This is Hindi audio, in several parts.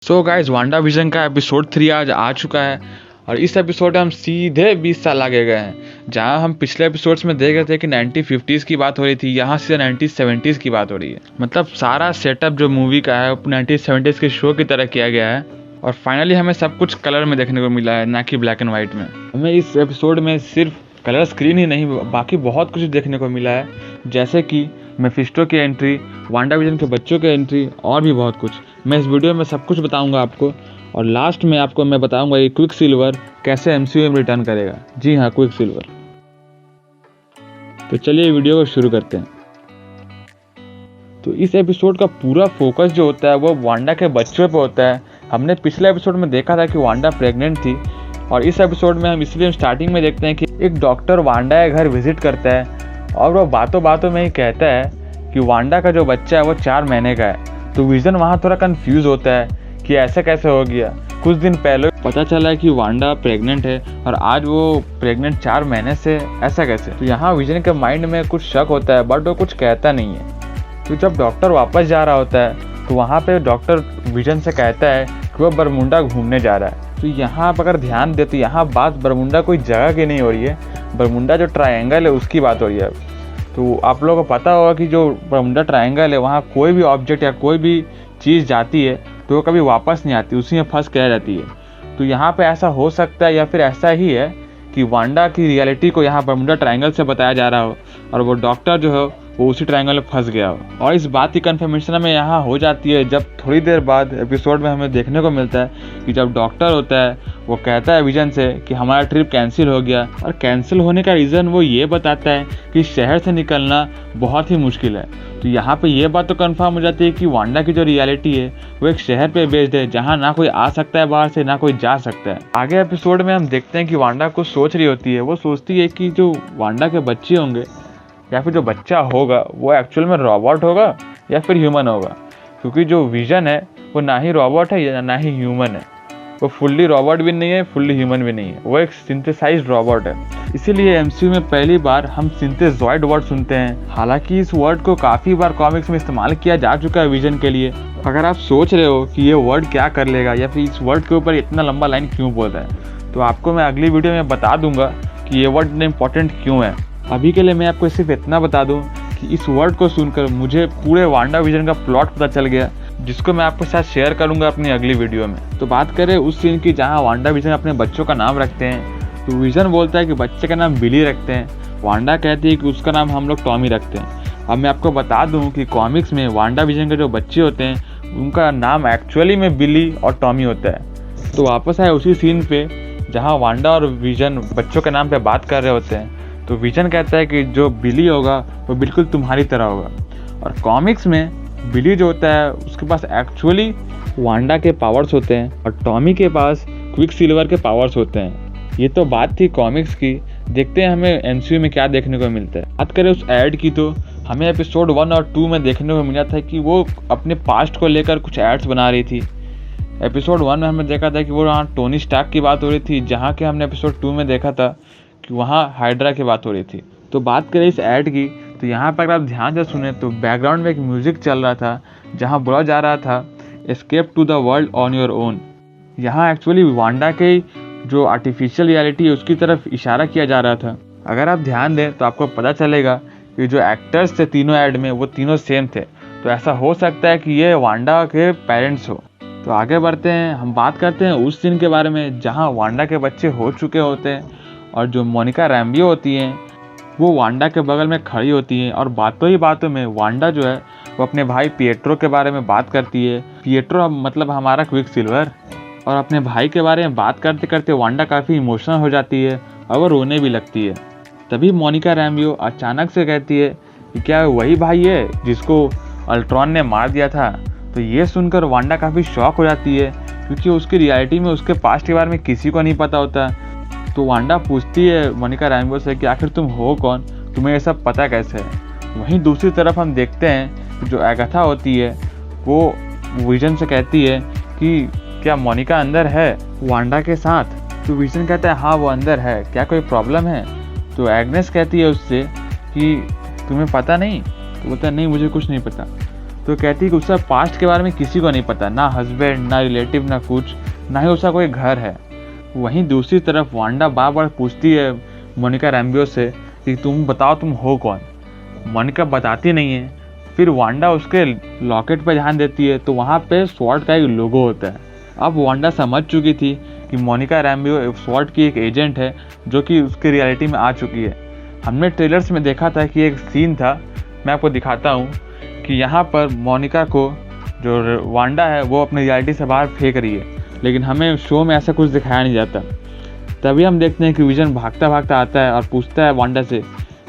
सो गाइस वांडा विजन का एपिसोड 3 आज आ चुका है और इस एपिसोड में हम सीधे 20 साल आगे गए हैं। जहां हम पिछले एपिसोड्स में देख रहे थे कि 1950s की बात हो रही थी, यहाँ से 1970s की बात हो रही है। मतलब सारा सेटअप जो मूवी का है 1970s के शो की तरह किया गया है और फाइनली हमें सब कुछ कलर में देखने को मिला है, ना कि ब्लैक एंड वाइट में। हमें इस एपिसोड में सिर्फ कलर स्क्रीन ही नहीं, बाकी बहुत कुछ देखने को मिला है, जैसे कि मेफिस्टो की एंट्री, वांडा विजन के बच्चों की एंट्री और भी बहुत कुछ। मैं इस वीडियो में सब कुछ बताऊंगा आपको और लास्ट में आपको मैं बताऊंगा कि क्विक सिल्वर कैसे एमसीयू में रिटर्न करेगा। जी हाँ, क्विक सिल्वर। तो चलिए वीडियो को शुरू करते हैं। तो इस एपिसोड का पूरा फोकस जो होता है वो वांडा के बच्चों पे होता है। हमने पिछले एपिसोड में देखा था कि वांडा प्रेग्नेंट थी और इस एपिसोड में हम इसलिए स्टार्टिंग में देखते हैं कि एक डॉक्टर वांडा के घर विजिट करता है और वो बातों बातों में ही कहता है कि वांडा का जो बच्चा है वो 4 महीने का है। तो विजन वहाँ थोड़ा कंफ्यूज होता है कि ऐसा कैसे हो गया। कुछ दिन पहले पता चला है कि वांडा प्रेग्नेंट है और आज वो प्रेग्नेंट 4 महीने से, ऐसा कैसे। तो यहाँ विजन के माइंड में कुछ शक होता है बट वो कुछ कहता नहीं है। तो जब डॉक्टर वापस जा रहा होता है तो वहाँ पे डॉक्टर विजन से कहता है कि वो बरमुंडा घूमने जा रहा है। तो यहाँ आप अगर ध्यान दे तो यहाँ बात बरमुंडा कोई जगह की नहीं हो रही है, बरमुंडा जो ट्रायंगल है उसकी बात हो रही है। तो आप लोगों को पता होगा कि जो बरमुंडा ट्रायंगल है वहाँ कोई भी ऑब्जेक्ट या कोई भी चीज़ जाती है तो वो कभी वापस नहीं आती, उसी में फंस के रह जाती है। तो यहाँ पे ऐसा हो सकता है या फिर ऐसा ही है कि वांडा की रियलिटी को यहाँ बरमुंडा ट्रायंगल से बताया जा रहा हो और वो डॉक्टर जो है वो उसी ट्रायंगल में फंस गया हो। और इस बात की कन्फर्मेशन हमें यहाँ हो जाती है जब थोड़ी देर बाद एपिसोड में हमें देखने को मिलता है कि जब डॉक्टर होता है वो कहता है विजन से कि हमारा ट्रिप कैंसिल हो गया और कैंसिल होने का रीज़न वो ये बताता है कि शहर से निकलना बहुत ही मुश्किल है। तो यहाँ पे ये बात तो कंफर्म हो जाती है कि वांडा की जो रियलिटी है वो एक शहर पे बेस्ड है जहाँ ना कोई आ सकता है बाहर से, ना कोई जा सकता है। आगे एपिसोड में हम देखते हैं कि वांडा कुछ सोच रही होती है। वो सोचती है कि जो वांडा के बच्चे होंगे या फिर जो बच्चा होगा वो एक्चुअल में रोबोट होगा या फिर ह्यूमन होगा, क्योंकि जो विजन है वो ना ही रोबोट है ना ही ह्यूमन है। वो फुल्ली रोबोट भी नहीं है, फुल्ली ह्यूमन भी नहीं है, वो एक सिंथेसाइज्ड रोबोट है। इसीलिए एमसीयू में पहली बार हम सिंथेजॉइड वर्ड सुनते हैं। हालांकि इस वर्ड को काफ़ी बार कॉमिक्स में इस्तेमाल किया जा चुका है विजन के लिए। अगर आप सोच रहे हो कि ये वर्ड क्या कर लेगा या फिर इस वर्ड के ऊपर इतना लंबा लाइन क्यों बोल रहा है, तो आपको मैं अगली वीडियो में बता दूंगा कि ये वर्ड इतना इंपॉर्टेंट क्यों है। अभी के लिए मैं आपको सिर्फ इतना बता दूं कि इस वर्ड को सुनकर मुझे पूरे वांडा विजन का प्लॉट पता चल गया, जिसको मैं आपके साथ शेयर करूंगा अपनी अगली वीडियो में। तो बात करें उस सीन की जहां वांडा विजन अपने बच्चों का नाम रखते हैं। तो विजन बोलता है कि बच्चे का नाम बिली रखते हैं। वांडा कहती है कि उसका नाम हम लोग टॉमी रखते हैं। अब मैं आपको बता दूँ कि कॉमिक्स में वांडा विजन के जो बच्चे होते हैं उनका नाम एक्चुअली में बिली और टॉमी होता है। तो वापस आए उसी सीन पे जहाँ वांडा और विजन बच्चों के नाम पर बात कर रहे होते हैं। तो विजन कहता है कि जो बिली होगा वो बिल्कुल तुम्हारी तरह होगा। और कॉमिक्स में बिली जो होता है उसके पास एक्चुअली वांडा के पावर्स होते हैं और टॉमी के पास क्विक सिल्वर के पावर्स होते हैं। ये तो बात थी कॉमिक्स की। देखते हैं हमें एमसीयू में क्या देखने को मिलता है। बात करें उस ऐड की तो हमें एपिसोड 1 और 2 में देखने को मिला था कि वो अपने पास्ट को लेकर कुछ एड्स बना रही थी। एपिसोड 1 में हमने देखा था कि वो वहाँ टोनी स्टार्क की बात हो रही थी, जहाँ के हमने एपिसोड 2 में देखा था कि वहाँ हाइड्रा की बात हो रही थी। तो बात करें इस ऐड की तो यहाँ पर अगर आप ध्यान से सुने तो बैकग्राउंड में एक म्यूज़िक चल रहा था जहाँ बोला जा रहा था escape to the world on your own. यहाँ एक्चुअली वांडा के जो आर्टिफिशियल रियलिटी है उसकी तरफ इशारा किया जा रहा था। अगर आप ध्यान दें तो आपको पता चलेगा कि जो एक्टर्स थे तीनों ऐड में वो तीनों सेम थे। तो ऐसा हो सकता है कि ये वांडा के पेरेंट्स हो। तो आगे बढ़ते हैं, हम बात करते हैं उस सीन के बारे में जहाँ वांडा के बच्चे हो चुके होते हैं और जो मोनिका रैम्बियो होती हैं वो वांडा के बगल में खड़ी होती हैं और बातों ही बातों में वांडा जो है वो अपने भाई पिएट्रो के बारे में बात करती है। पिएट्रो मतलब हमारा क्विक सिल्वर। और अपने भाई के बारे में बात करते करते वांडा काफ़ी इमोशनल हो जाती है और वो रोने भी लगती है। तभी मोनिका रैम्बियो अचानक से कहती है कि क्या वही भाई है जिसको अल्ट्रॉन ने मार दिया था। तो ये सुनकर वांडा काफ़ी शॉक हो जाती है क्योंकि उसकी रियलिटी में उसके पास्ट के बारे में किसी को नहीं पता होता। तो वांडा पूछती है मोनिका रैम्बियो से कि आखिर तुम हो कौन, तुम्हें ये सब पता कैसे है। वहीं दूसरी तरफ हम देखते हैं कि जो एगाथा होती है वो विजन से कहती है कि क्या मोनिका अंदर है वांडा के साथ। तो विजन कहता है हाँ वो अंदर है, क्या कोई प्रॉब्लम है। तो एग्नेस कहती है उससे कि तुम्हें पता नहीं। तो बोलता है नहीं मुझे कुछ नहीं पता। तो कहती है कि उसका पास्ट के बारे में किसी को नहीं पता, ना हस्बैंड, ना रिलेटिव, ना कुछ, ना ही उसका कोई घर है। वहीं दूसरी तरफ वांडा बार बार पूछती है मोनिका रैम्बियो से कि तुम बताओ तुम हो कौन। मोनिका बताती नहीं है। फिर वांडा उसके लॉकेट पर ध्यान देती है तो वहाँ पे स्वॉर्ड का एक लोगो होता है। अब वांडा समझ चुकी थी कि मोनिका रैम्बियो स्वॉर्ड की एक एजेंट है जो कि उसके रियलिटी में आ चुकी है। हमने ट्रेलर्स में देखा था कि एक सीन था, मैं आपको दिखाता हूँ कि यहाँ पर मोनिका को जो वांडा है वो अपनी रियलिटी से बाहर फेंक रही है, लेकिन हमें शो में ऐसा कुछ दिखाया नहीं जाता। तभी हम देखते हैं कि विजन भागता भागता आता है और पूछता है वांडा से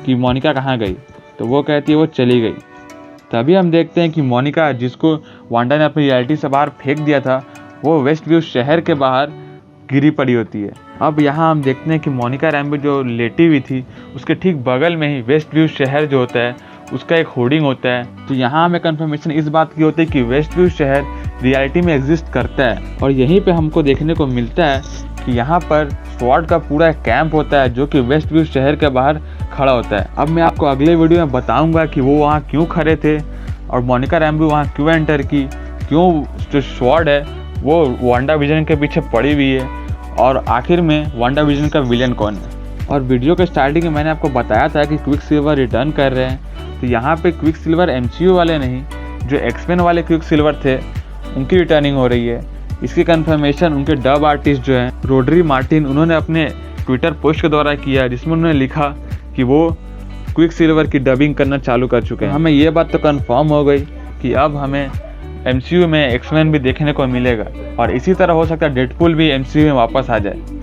कि मोनिका कहाँ गई, तो वो कहती है वो चली गई। तभी हम देखते हैं कि मोनिका, जिसको वांडा ने अपनी रियलिटी से बाहर फेंक दिया था, वो वेस्ट व्यू शहर के बाहर गिरी पड़ी होती है। अब यहाँ हम देखते हैं कि मोनिका रैम्बियो जो लेटी हुई थी उसके ठीक बगल में ही वेस्ट व्यू शहर जो होता है उसका एक होर्डिंग होता है। तो यहाँ हमें कंफर्मेशन इस बात की होती है कि वेस्ट व्यू शहर रियलिटी में एग्जिस्ट करता है, और यहीं पे हमको देखने को मिलता है कि यहाँ पर स्वॉर्ड का पूरा एक कैंप होता है जो कि वेस्ट व्यू शहर के बाहर खड़ा होता है। अब मैं आपको अगले वीडियो में बताऊंगा कि वो वहाँ क्यों खड़े थे और मोनिका रैम्बियो वहाँ क्यों एंटर की, क्यों जो स्वॉर्ड है वो वांडा विजन के पीछे पड़ी हुई है, और आखिर में वांडा विजन का विलन कौन है। और वीडियो के स्टार्टिंग में मैंने आपको बताया था कि क्विक सिल्वर रिटर्न कर रहे हैं, तो यहाँ पे क्विक सिल्वर MCU वाले नहीं, जो एक्समेन वाले क्विक सिल्वर थे उनकी रिटर्निंग हो रही है। इसकी कंफर्मेशन उनके डब आर्टिस्ट जो हैं रोड्री मार्टिन, उन्होंने अपने ट्विटर पोस्ट के द्वारा किया, जिसमें उन्होंने लिखा कि वो क्विक सिल्वर की डबिंग करना चालू कर चुके हैं। हमें ये बात तो कंफर्म हो गई कि अब हमें MCU में एक्समैन भी देखने को मिलेगा, और इसी तरह हो सकता है डेडपूल भी MCU में वापस आ जाए।